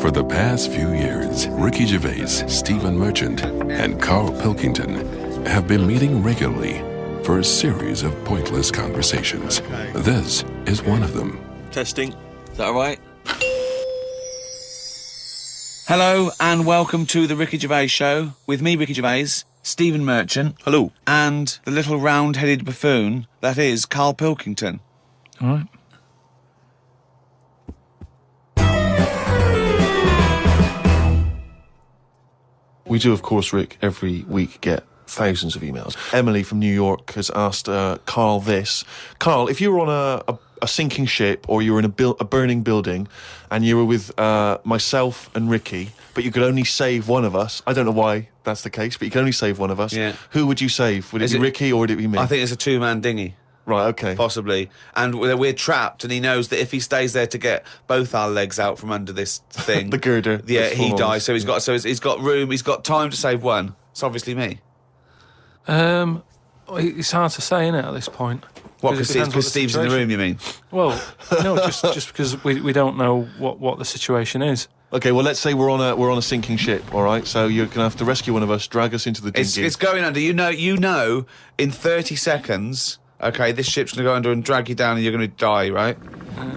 For the past few years, Ricky Gervais, Stephen Merchant, and Carl Pilkington have been meeting regularly for a series of pointless conversations. This is one of them. Testing. Is that all right? Hello and welcome to the Ricky Gervais Show with me, Ricky Gervais, Stephen Merchant. Hello. And the little round-headed buffoon that is Carl Pilkington. All right. We do, of course, Rick, every week get thousands of emails. Emily from New York has asked Carl this. Carl, if you were on a sinking ship or you were in a burning building and you were with myself and Ricky, but you could only save one of us, I don't know why that's the case, but you can only save one of us, who would you save? Would it be Ricky or would it be me? I think it's a two-man dinghy. Right, okay. Possibly. And we're trapped, and he knows that if he stays there to get both our legs out from under this thing... the girder. Yeah, he dies. So he's got room, he's got time to save one. It's obviously me. It's hard to say, isn't it, at this point? What, because Steve's in the room, you mean? Well, no, just because we don't know what the situation is. Okay, well, let's say we're on a sinking ship, all right? So you're going to have to rescue one of us, drag us into the dinghy. It's going under. You know, in 30 seconds... Okay, this ship's going to go under and drag you down and you're going to die, right?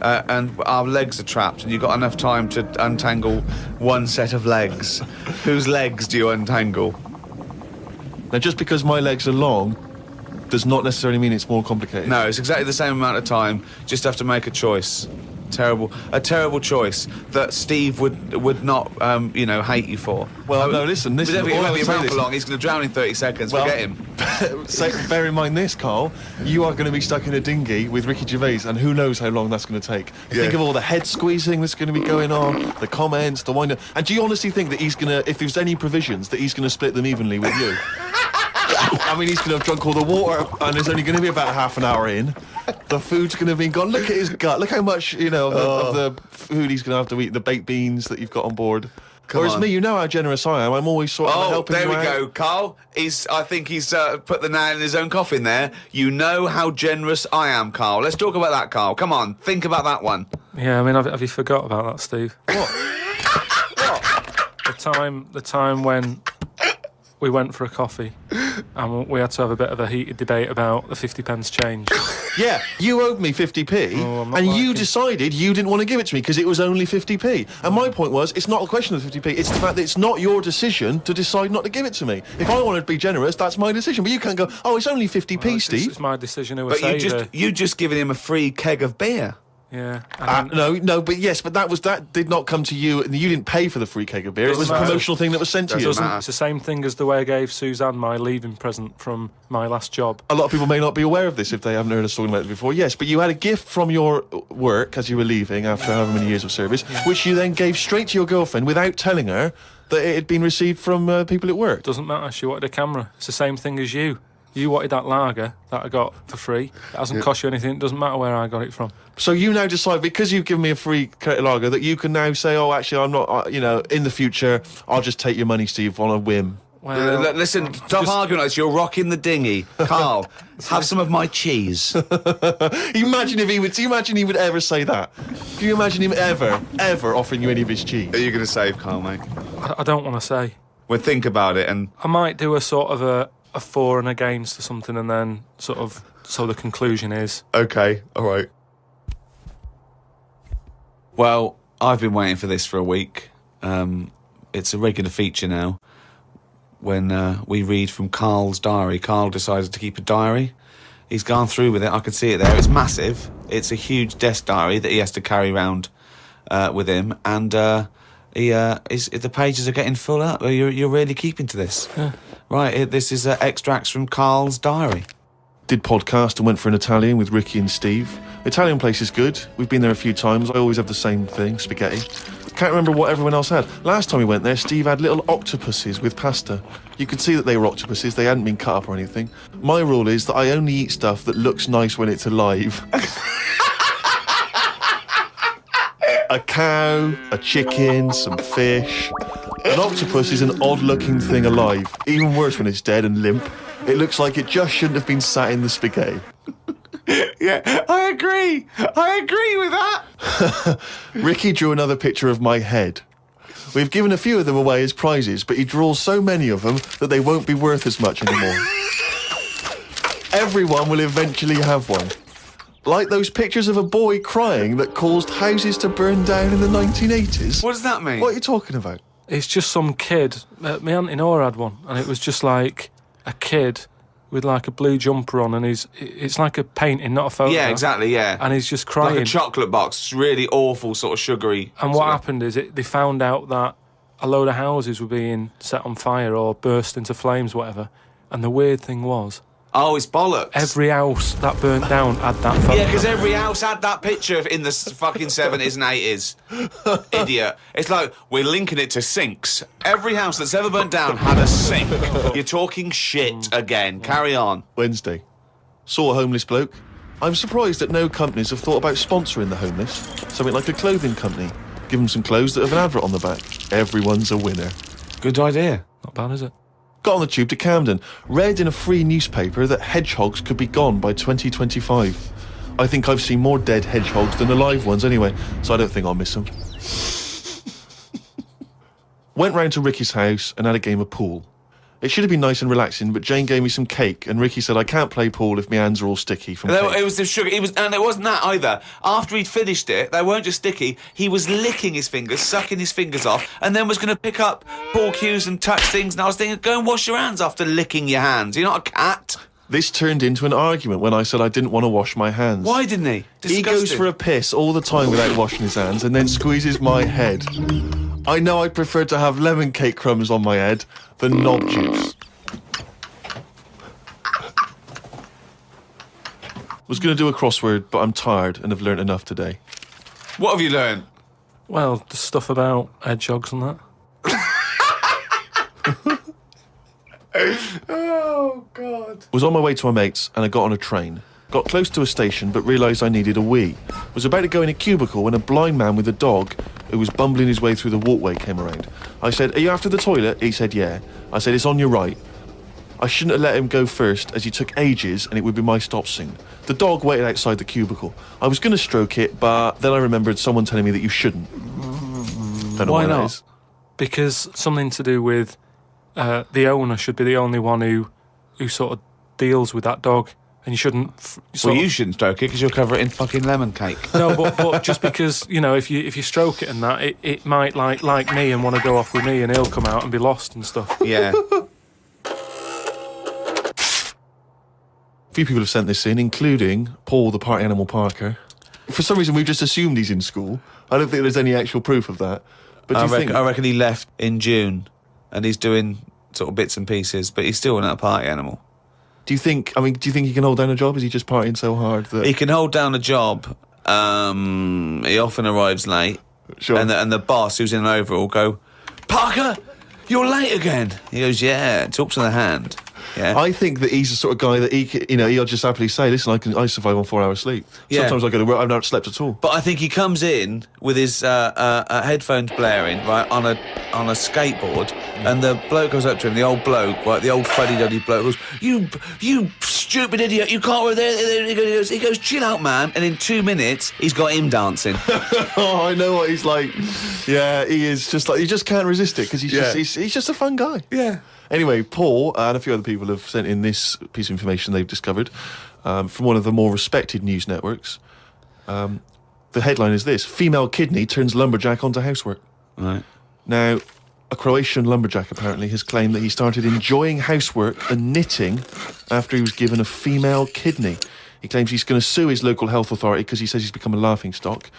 And our legs are trapped and you've got enough time to untangle one set of legs. Whose legs do you untangle? Now, just because my legs are long does not necessarily mean it's more complicated. No, it's exactly the same amount of time. Just have to make a choice. A terrible choice that Steve would not, hate you for. Well, no, listen. He won't be around for long. He's going to drown in 30 seconds. Forget him. Bear in mind this, Carl. You are going to be stuck in a dinghy with Ricky Gervais, and who knows how long that's going to take. Think of all the head squeezing that's going to be going on, the comments, the wind-up. And do you honestly think that he's going to, if there's any provisions, that he's going to split them evenly with you? I mean, he's going to have drunk all the water, and there's only going to be about half an hour in. The food's going to be gone. Look at his gut. Look how much, of the food he's going to have to eat, the baked beans that you've got on board. Whereas me, you know how generous I am. I'm always sort of helping you out. Oh, there we go, Carl. I think he's put the nail in his own coffin there. You know how generous I am, Carl. Let's talk about that, Carl. Come on, think about that one. Yeah, I mean, have you forgot about that, Steve? What? The time when we went for a coffee and we had to have a bit of a heated debate about the 50p change. Yeah, you owed me 50p, and you decided you didn't want to give it to me because it was only 50p. And my point was, it's not a question of 50p, it's the fact that it's not your decision to decide not to give it to me. If I wanted to be generous, that's my decision. But you can't go, oh, it's only 50p, Steve. It's my decision who was you just given him a free keg of beer. Yeah. But that did not come to you, and you didn't pay for the free keg of beer. It was a promotional thing that was sent to you. It's the same thing as the way I gave Suzanne my leaving present from my last job. A lot of people may not be aware of this if they haven't heard us talking about it before. Yes, but you had a gift from your work as you were leaving after however many years of service, which you then gave straight to your girlfriend without telling her that it had been received from people at work. Doesn't matter. She wanted a camera. It's the same thing as you. You wanted that lager that I got for free. It hasn't cost you anything. It doesn't matter where I got it from. So you now decide, because you've given me a free lager, that you can now say, oh, actually, I'm not, in the future, I'll just take your money, Steve, on a whim. Well, listen, stop arguing like this. You're rocking the dinghy. Carl, have some of my cheese. Imagine if he would ever say that. Can you imagine him ever offering you any of his cheese? Are you going to save Carl, mate? I don't want to say. Well, think about it, and I might do a sort of a for and against or something, and then so the conclusion is... Okay, all right. Well, I've been waiting for this for a week. It's a regular feature now. When we read from Carl's diary. Carl decided to keep a diary. He's gone through with it. I can see it there. It's massive. It's a huge desk diary that he has to carry around with him, and the pages are getting full up. You're really keeping to this. Yeah. Right, this is extracts from Carl's diary. Did podcast and went for an Italian with Ricky and Steve. Italian place is good. We've been there a few times. I always have the same thing, spaghetti. Can't remember what everyone else had. Last time we went there, Steve had little octopuses with pasta. You could see that they were octopuses. They hadn't been cut up or anything. My rule is that I only eat stuff that looks nice when it's alive. A cow, a chicken, some fish. An octopus is an odd-looking thing alive. Even worse when it's dead and limp. It looks like it just shouldn't have been sat in the spaghetti. Yeah, I agree with that. Ricky drew another picture of my head. We've given a few of them away as prizes, but he draws so many of them that they won't be worth as much anymore. Everyone will eventually have one. Like those pictures of a boy crying that caused houses to burn down in the 1980s. What does that mean? What are you talking about? It's just some kid. My auntie Nora had one, and it was just like a kid with like a blue jumper on, and it's like a painting, not a photo. Yeah, exactly, yeah. And he's just crying. Like a chocolate box. It's really awful, sort of sugary. And what happened is they found out that a load of houses were being set on fire or burst into flames, whatever. And the weird thing was, Oh, it's bollocks. every house that burnt down had that photo. Yeah, because every house had that picture in the fucking 70s and 80s. Idiot. It's like, we're linking it to sinks. Every house that's ever burnt down had a sink. You're talking shit again. Carry on. Wednesday. Saw a homeless bloke. I'm surprised that no companies have thought about sponsoring the homeless. Something like a clothing company. Give them some clothes that have an advert on the back. Everyone's a winner. Good idea. Not bad, is it? Got on the tube to Camden. Read in a free newspaper that hedgehogs could be gone by 2025. I think I've seen more dead hedgehogs than alive ones anyway, so I don't think I'll miss them. Went round to Ricky's house and had a game of pool. It should have been nice and relaxing, but Jane gave me some cake, and Ricky said I can't play pool if my hands are all sticky from cake. It was the sugar. And it wasn't that either. After he'd finished it, they weren't just sticky. He was licking his fingers, sucking his fingers off, and then was going to pick up ball cues and touch things. And I was thinking, go and wash your hands after licking your hands. You're not a cat. This turned into an argument when I said I didn't want to wash my hands. Why didn't he? He goes for a piss all the time without washing his hands and then squeezes my head. I know I'd prefer to have lemon cake crumbs on my head than knob juice. Was going to do a crossword, but I'm tired and have learnt enough today. What have you learned? Well, the stuff about hedgehogs and that. Oh, God. Was on my way to my mates and I got on a train. Got close to a station but realised I needed a wee. Was about to go in a cubicle when a blind man with a dog who was bumbling his way through the walkway came around. I said, "Are you after the toilet?" He said, "Yeah." I said, "It's on your right." I shouldn't have let him go first as he took ages and it would be my stop soon. The dog waited outside the cubicle. I was going to stroke it, but then I remembered someone telling me that you shouldn't. Don't know Why that not? is. Because something to do with the owner should be the only one who sort of deals with that dog, and you shouldn't. Well, you shouldn't stroke it because you'll cover it in fucking lemon cake. No, but just because, you know, if you stroke it and that, it might like me and want to go off with me, and he'll come out and be lost and stuff. Yeah. A few people have sent this in, including Paul, the party animal Parker. For some reason, we've just assumed he's in school. I don't think there's any actual proof of that. But do you think... I reckon he left in June, and he's doing sort of bits and pieces, but he's still a party animal. Do you think he can hold down a job? Is he just partying so hard that... He can hold down a job. He often arrives late. Sure. And the boss, who's in an overall, will go, "Parker, you're late again." He goes, "Yeah," talks to the hand. Yeah. I think that he's the sort of guy that he'll just happily say, "Listen, I survive on 4 hours sleep. Yeah. Sometimes I go to work, I've not slept at all." But I think he comes in with his headphones blaring, right, on a skateboard, and the bloke goes up to him, the old bloke, right, the old fuddy-duddy bloke, goes, You stupid idiot, you can't work there. He goes, "Chill out, man," and in 2 minutes, he's got him dancing. Oh, I know what he's like. Yeah, he is just like, he just can't resist it because he's just a fun guy. Yeah. Anyway, Paul and a few other people have sent in this piece of information they've discovered from one of the more respected news networks. The headline is this: female kidney turns lumberjack onto housework. Right. Now, a Croatian lumberjack apparently has claimed that he started enjoying housework and knitting after he was given a female kidney. He claims he's going to sue his local health authority because he says he's become a laughingstock.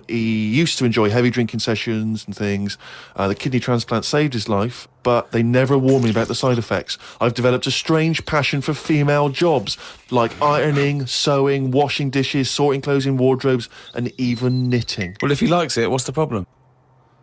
He used to enjoy heavy drinking sessions and things. The kidney transplant saved his life, but they never warned me about the side effects. I've developed a strange passion for female jobs, like ironing, sewing, washing dishes, sorting clothes in wardrobes, and even knitting. Well, if he likes it, what's the problem?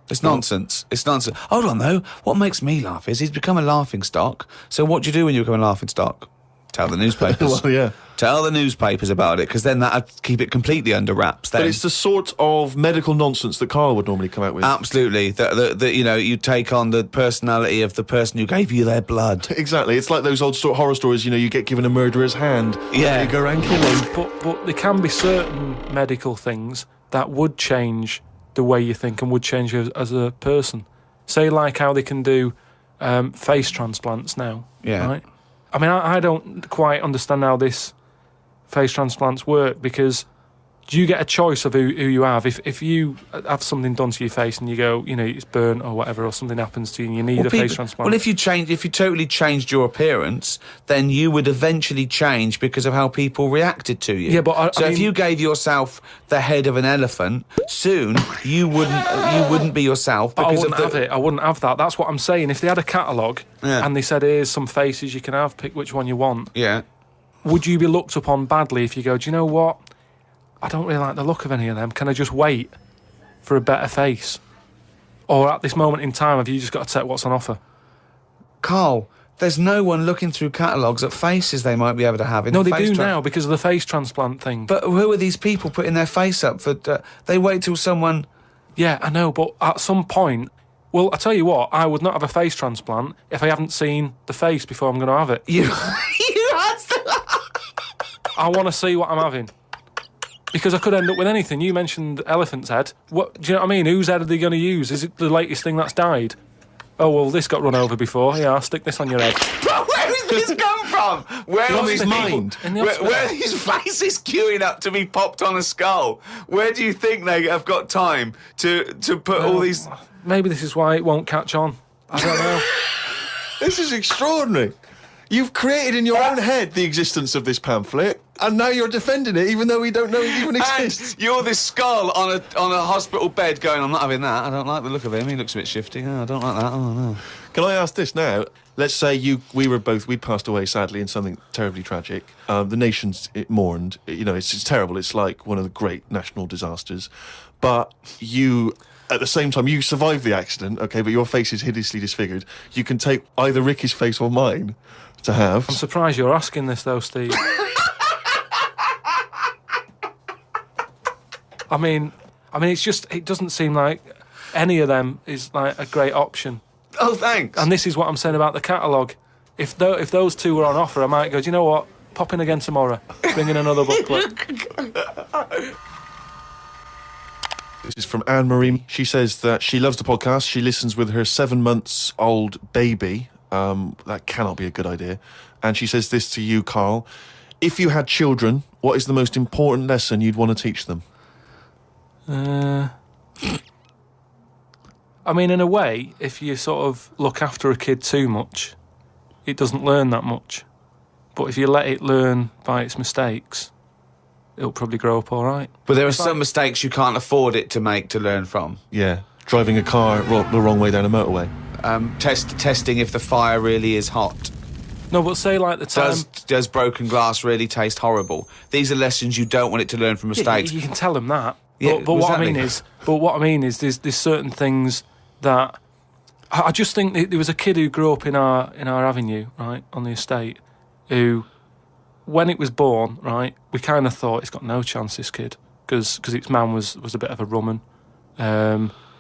It's nonsense. It's nonsense. Hold on, though. What makes me laugh is he's become a laughingstock. So what do you do when you become a laughingstock? Tell the newspapers. Well, yeah. Tell the newspapers about it, because then that'd keep it completely under wraps. Then. But it's the sort of medical nonsense that Carl would normally come out with. Absolutely. That you take on the personality of the person who gave you their blood. Exactly. It's like those old horror stories, you get given a murderer's hand. Yeah. You go around killing. But there can be certain medical things that would change the way you think and would change you as a person. Say like how they can do face transplants now. Yeah. Right? I mean, I don't quite understand how this face transplants work, because do you get a choice of who you have? If you have something done to your face and you go, you know, it's burnt or whatever, or something happens to you and you need a face transplant. Well, if you totally changed your appearance, then you would eventually change because of how people reacted to you. Yeah, but if you gave yourself the head of an elephant, soon you wouldn't be yourself. Because I wouldn't have it. I wouldn't have that. That's what I'm saying. If they had a catalogue and they said, here's some faces you can have, pick which one you want. Yeah. Would you be looked upon badly if you go, do you know what? I don't really like the look of any of them. Can I just wait for a better face? Or at this moment in time, have you just got to take what's on offer? Carl, there's no one looking through catalogues at faces they might be able to have. No, they do now because of the face transplant thing. But who are these people putting their face up for? They wait till someone... Yeah, I know, but at some point... Well, I tell you what, I would not have a face transplant if I haven't seen the face before I'm going to have it. You had to... I want to see what I'm having. Because I could end up with anything. You mentioned elephant's head. What do you know what I mean? Whose head are they going to use? Is it the latest thing that's died? Oh, well, this got run over before. Yeah, I'll stick this on your head. But where has this come from? Where From are his these mind. people- where are these faces queuing up to be popped on a skull? Where do you think they have got time to put all these... Maybe this is why it won't catch on. I don't know. This is extraordinary. You've created in your own head the existence of this pamphlet, and now you're defending it, even though we don't know it even exists. And you're this skull on a hospital bed going, I'm not having that. I don't like the look of him. He looks a bit shifty. Oh, I don't like that. Oh, no. Can I ask this now? Let's say we'd passed away sadly in something terribly tragic. The nation's mourned. You know, it's terrible. It's like one of the great national disasters. But you... At the same time, you survived the accident, okay, but your face is hideously disfigured. You can take either Ricky's face or mine to have. I'm surprised you're asking this, though, Steve. I mean, it's just, it doesn't seem like any of them is like a great option. Oh, thanks. And this is what I'm saying about the catalogue. If those two were on offer, I might go, do you know what? Pop in again tomorrow. Bring in another booklet. This is from Anne-Marie. She says that she loves the podcast. She listens with her 7-month-old baby. That cannot be a good idea. And she says this to you, Carl. If you had children, what is the most important lesson you'd want to teach them? I mean, in a way, if you sort of look after a kid too much, it doesn't learn that much. But if you let it learn by its mistakes, it'll probably grow up all right. But there are some mistakes you can't afford it to make to learn from. Yeah, driving a car the wrong way down a motorway. Testing if the fire really is hot. No, but say like the time... Does broken glass really taste horrible? These are lessons you don't want it to learn from mistakes. Yeah, you can tell them that. Yeah, but what exactly. I mean is there's certain things that... I just think there was a kid who grew up in our avenue, right, on the estate, who... When it was born, right, we kind of thought it's got no chance, this kid, because its man was a bit of a rumman.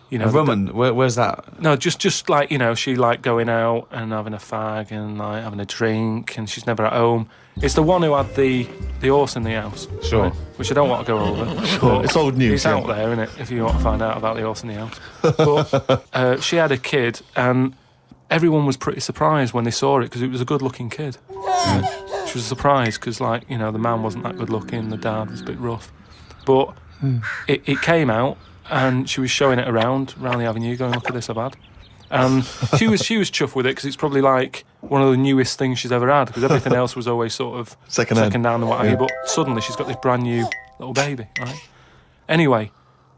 You know, a rumman? Where's that? No, just like, you know, she liked going out and having a fag and like having a drink, and she's never at home. It's the one who had the horse in the house. Sure. Right, which I don't want to go over. Sure, it's old news. It's out there, isn't it, if you want to find out about the horse in the house. But she had a kid, and everyone was pretty surprised when they saw it, because it was a good-looking kid. Which was a surprise, because, like, you know, the man wasn't that good-looking, the dad was a bit rough. But it came out, and she was showing it around the avenue, going, look at this I've had. And she was chuffed with it, because it's probably, like, one of the newest things she's ever had, because everything else was always sort of second hand and what have you. But suddenly she's got this brand new little baby, right? Anyway,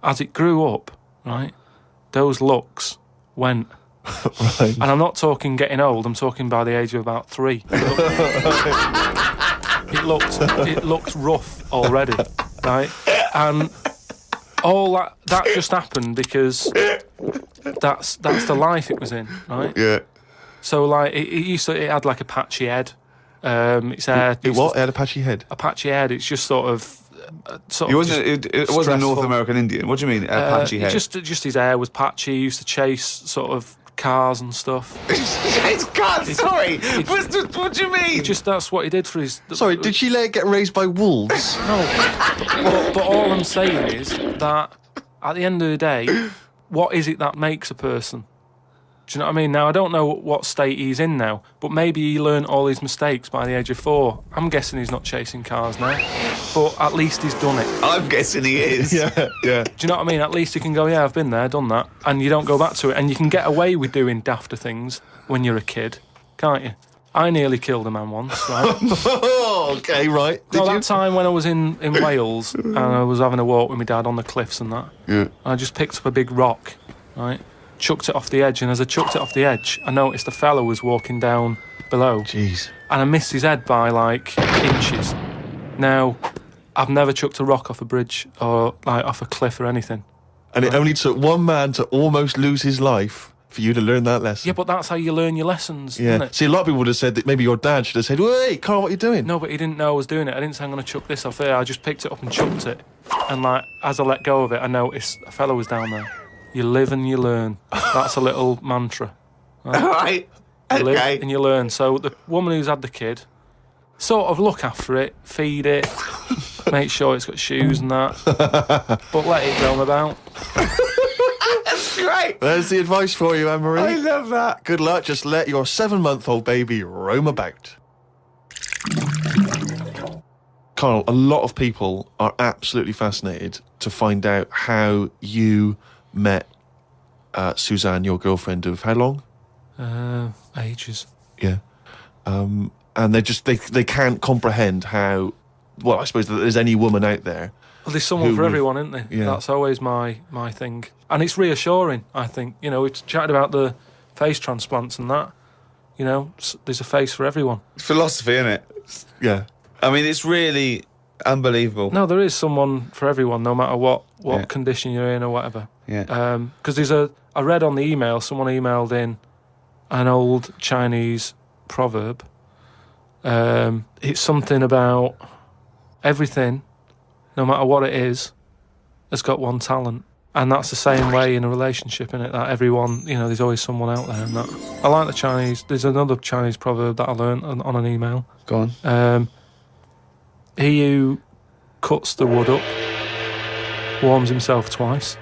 as it grew up, right, those looks went... Right. And I'm not talking getting old, I'm talking by the age of about 3. It looked rough already, right? And all that just happened because that's the life it was in, right? Yeah. So like it had like a patchy head. Its hair. It what? It had a patchy head. A patchy head. It's just sort of. It wasn't a North American Indian. What do you mean, a patchy head? Just his hair was patchy. He used to chase sort of cars and stuff. It's cars. Sorry. What do you mean? That's what he did for his. Sorry, did she let it get raised by wolves? No. But all I'm saying is that at the end of the day, what is it that makes a person? Do you know what I mean? Now, I don't know what state he's in now, but maybe he learned all his mistakes by the age of 4. I'm guessing he's not chasing cars now, but at least he's done it. I'm guessing he is. Yeah. Do you know what I mean? At least you can go, yeah, I've been there, done that, and you don't go back to it. And you can get away with doing dafter things when you're a kid, can't you? I nearly killed a man once, right? Okay, right. Did That time when I was in Wales and I was having a walk with my dad on the cliffs and that, Yeah. I just picked up a big rock, right? Chucked it off the edge, and as I chucked it off the edge, I noticed a fella was walking down below. Jeez. And I missed his head by, like, inches. Now, I've never chucked a rock off a bridge or, like, off a cliff or anything. And it only took one man to almost lose his life for you to learn that lesson. Yeah, but that's how you learn your lessons, Yeah. isn't it? See, a lot of people would have said that maybe your dad should have said, "Wait, Carl, what are you doing?" No, but he didn't know I was doing it. I didn't say I'm going to chuck this off here. I just picked it up and chucked it. And, like, as I let go of it, I noticed a fella was down there. You live and you learn. That's a little mantra. Right? All right. You live Okay. and you learn. So the woman who's had the kid, sort of look after it, feed it, make sure it's got shoes and that, but let it roam about. That's great. There's the advice for you, Anne-Marie. I love that. Good luck. Just let your 7-month-old baby roam about. Carl, a lot of people are absolutely fascinated to find out how you met Suzanne, your girlfriend of how long? Ages. Yeah. And they can't comprehend how, well, I suppose that there's any woman out there. Well, there's someone Who for we've- everyone, isn't there? Yeah. That's always my thing. And it's reassuring, I think. You know, we've chatted about the face transplants and that. You know, there's a face for everyone. It's philosophy, isn't it? Yeah. I mean, it's really unbelievable. No, there is someone for everyone, no matter what Yeah. condition you're in or whatever. Yeah. Because I read on the email, someone emailed in an old Chinese proverb. It's something about everything, no matter what it is, has got one talent. And that's the same way in a relationship, innit? That everyone, you know, there's always someone out there. And that I like the Chinese. There's another Chinese proverb that I learned on an email. Go on. He who cuts the wood up warms himself twice.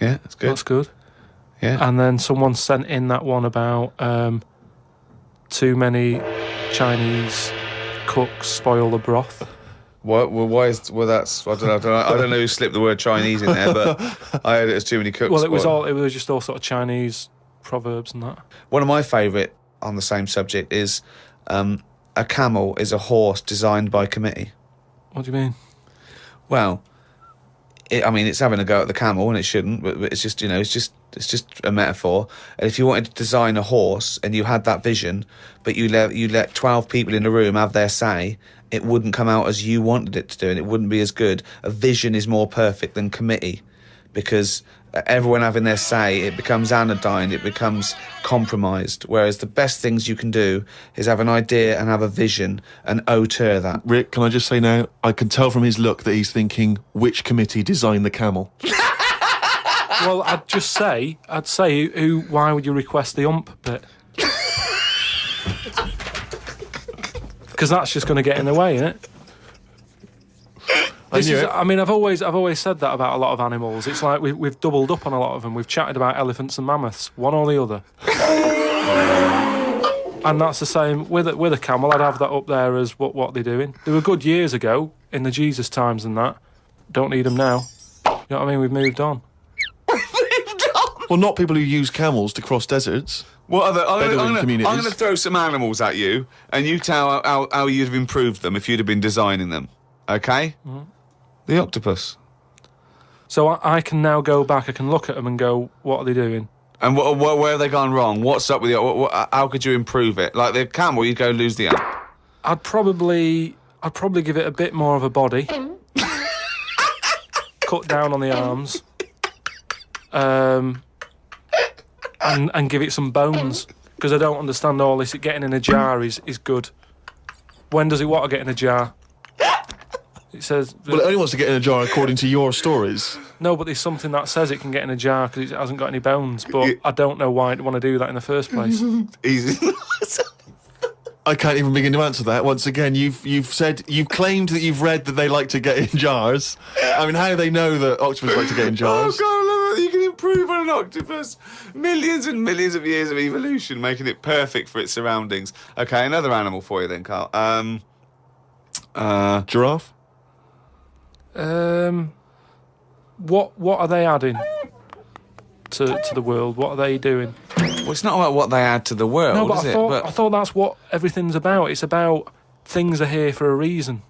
Yeah, that's good. That's good. Yeah. And then someone sent in that one about too many Chinese cooks spoil the broth. Why that's I don't know who slipped the word Chinese in there, but I heard it as too many cooks. Well, it was just all sort of Chinese proverbs and that. One of my favourite on the same subject is a camel is a horse designed by committee. What do you mean? Well, it's having a go at the camel, and it shouldn't. But it's just, it's just a metaphor. And if you wanted to design a horse and you had that vision, but you let 12 people in the room have their say, it wouldn't come out as you wanted it to do, and it wouldn't be as good. A vision is more perfect than committee, because everyone having their say, it becomes anodyne, it becomes compromised. Whereas the best things you can do is have an idea and have a vision and auteur that. Rick, can I just say now, I can tell from his look that he's thinking, which committee designed the camel? Well, I'd say, why would you request the ump bit? Because that's just going to get in the way, isn't it? I've always said that about a lot of animals. It's like we've doubled up on a lot of them. We've chatted about elephants and mammoths, one or the other. And that's the same with a camel. I'd have that up there as what they're doing. They were good years ago in the Jesus times and that. Don't need them now. You know what I mean? We've moved on. Well, not people who use camels to cross deserts. What other? Bedouin communities. I'm going to throw some animals at you, and you tell how you'd have improved them if you'd have been designing them. Okay? Mm-hmm. The octopus. So I can now go back. I can look at them and go, "What are they doing?" And where have they gone wrong? What's up with the? How could you improve it? Like the camel, you'd go lose the amp. I'd probably give it a bit more of a body. Cut down on the arms. And give it some bones, because I don't understand all this. Getting in a jar is good. When does it want to get in a jar? It says... Well, it only wants to get in a jar according to your stories. No, but there's something that says it can get in a jar because it hasn't got any bones, but I don't know why it want to do that in the first place. Easy. I can't even begin to answer that. Once again, you've claimed that you've read that they like to get in jars. I mean, how do they know that octopus like to get in jars? Oh God, you can improve on an octopus. Millions and millions of years of evolution, making it perfect for its surroundings. Okay, another animal for you then, Carl. Giraffe? What are they adding to the world? What are they doing? Well, it's not about what they add to the world, No, but is I thought that's what everything's about. It's about things are here for a reason.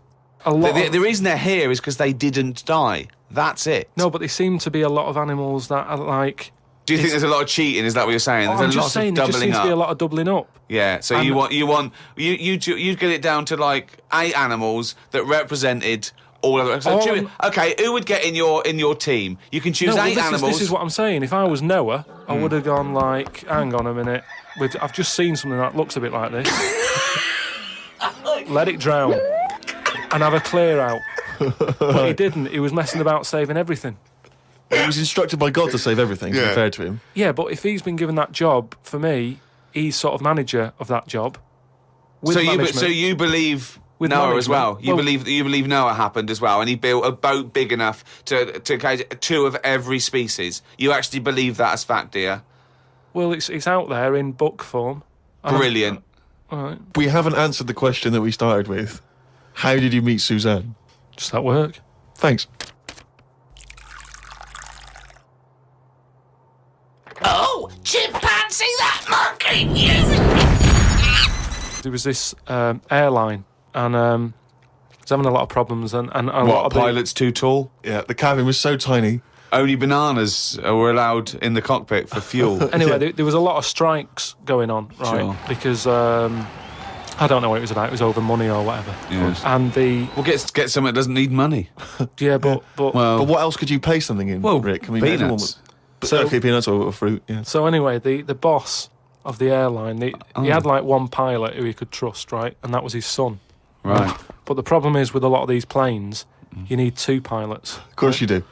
The reason they're here is because they didn't die. That's it. No, but there seem to be a lot of animals that are like... Do you think there's a lot of cheating? Is that what you're saying? There's I'm a just lot saying, of there just doubling seems up. to be a lot of doubling up. Yeah, so And- you get it down to like 8 animals that represented all of them. Okay, who would get in your team? You can choose 8 animals. This is what I'm saying. If I was Noah, I would have gone like, hang on a minute. I've just seen something that looks a bit like this. Let it drown and have a clear out. But he didn't. He was messing about saving everything. He was instructed by God to save everything, to be fair to him. Yeah, but if he's been given that job, for me, he's sort of manager of that job. With management. So you believe With Noah as well? management. You believe Noah happened as well, and he built a boat big enough to catch 2 of every species. You actually believe that as fact, do you? Well, it's out there in book form. Brilliant. All right, We haven't answered the question that we started with. How did you meet Suzanne? just at work. Thanks. Oh, chimpanzee, that monkey! You! There was this airline, and it's having a lot of problems, and a lot What, of the- pilot's too tall? Yeah, the cabin was so tiny. Only bananas were allowed in the cockpit for fuel. Anyway, there was a lot of strikes going on, right? Sure. Because I don't know what it was about. It was over money or whatever. Yes. And Well, get something that doesn't need money. but Well, But what else could you pay something in, well, Rick? peanuts. everyone okay, peanuts or fruit, yeah. so anyway, the boss of the airline, he had like one pilot who he could trust, right? And that was his son. Right. But the problem is with a lot of these planes, you need 2 pilots. Of course you do.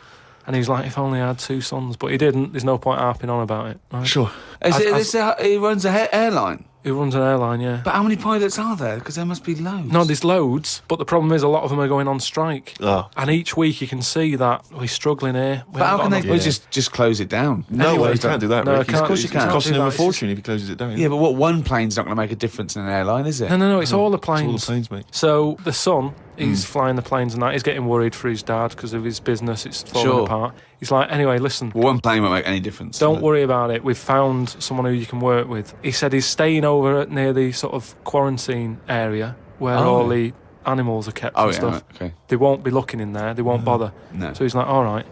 And he's like, if only I had 2 sons, but he didn't. There's no point harping on about it. Right? Sure. He runs an airline. He runs an airline, yeah. But how many pilots are there? Because there must be loads. No, there's loads, but the problem is a lot of them are going on strike. Oh. And each week you can see that we're struggling here. But how can they Yeah. just close it down? No Anyway, way, you can't do that, No, Rick. I can't. Of course you It's can't. costing him a It's fortune if he closes it down. Yeah, but one plane's not going to make a difference in an airline, is it? No, it's all the It's all the planes. planes, mate. So the son, he's flying the planes and that. He's getting worried for his dad because of his business. It's falling Sure. apart. He's like, anyway, listen, Well, one plane won't make any difference. don't worry about it. We've found someone who you can work with. He said he's staying over near the sort of quarantine area where all the animals are kept Oh, and yeah, stuff. right, okay. They won't be looking in there. They won't bother. No. So he's like, all right.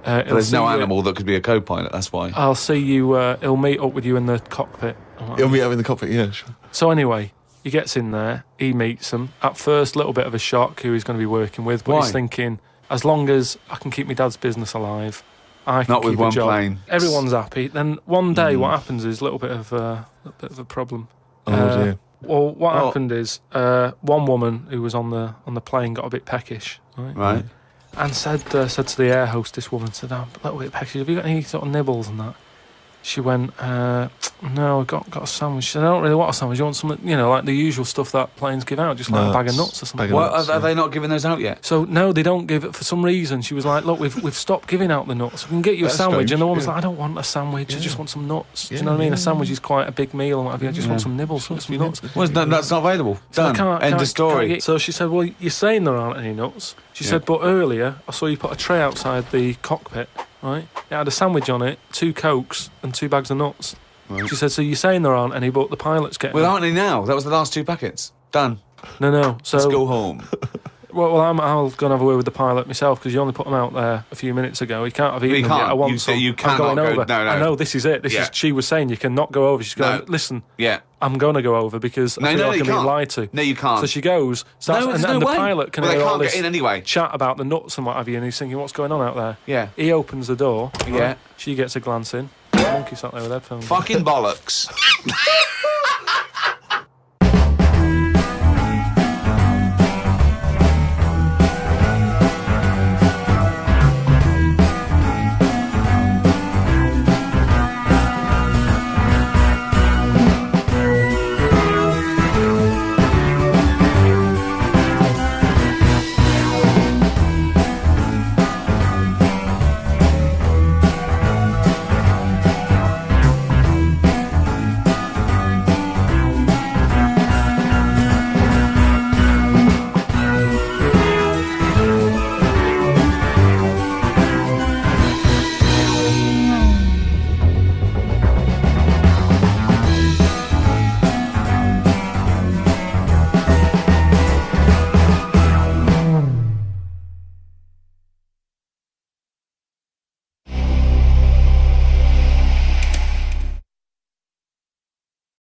But there's no animal that could be a co-pilot, that's why. I'll see you. He'll meet up with you in the cockpit. I'm like, He'll meet up in the cockpit, yeah, sure. So anyway, he gets in there, he meets them. At first, a little bit of a shock who he's going to be working with, but Why? he's thinking, as long as I can keep my dad's business alive, I can Not with keep one a job. plane. Everyone's happy. Then one day, what happens is a little bit of a problem. Oh, dear. Well, what happened is one woman who was on the plane got a bit peckish, right? Right. And said to the air hostess woman, said, "I'm a little bit peckish. Have you got any sort of nibbles and that?" She went, "No, I got a sandwich." She said, "I don't really want a sandwich. You want something, like the usual stuff that planes give out, just like a bag of nuts or something." bag of Well, nuts, are they not giving those out yet? So no, they don't give it for some reason. She was like, "Look, we've stopped giving out the nuts. We can get you That's a sandwich." strange, And the woman's yeah. like, "I don't want a sandwich. I just want some nuts." Do you Yeah, know what I mean? yeah, A sandwich is quite a big meal and what have you. I just want some nibbles, some nuts. Well, that's not available. So I Done. End of story. get- So she said, "Well, you're saying there aren't any nuts." She said, "But earlier I saw you put a tray outside the cockpit, right? It had a sandwich on it, 2 Cokes and 2 bags of nuts." She said, "So you're saying there aren't any, but the pilot's getting Well, them." aren't they now? That was the last 2 packets. Done. No. So Let's go home. Well, I'll go and have a word with the pilot myself because you only put them out there a few minutes ago. He can't have eaten You them yet. can't. I want You some. you I'm cannot going go- over. no, no. I know this is it. Yeah. She was saying you cannot go over. She's going, No. listen, Yeah. I'm going to go over because I feel like you I'm being can't. lied to. No, you can't. So she goes, starts, No, and, there's and no the way. pilot can Well, they hear all can't this get in anyway. chat about the nuts and what have you, and he's thinking, what's going on out there? Yeah. He opens the door. Yeah. She gets a glance in. The monkey sat there with headphones. Fucking bollocks.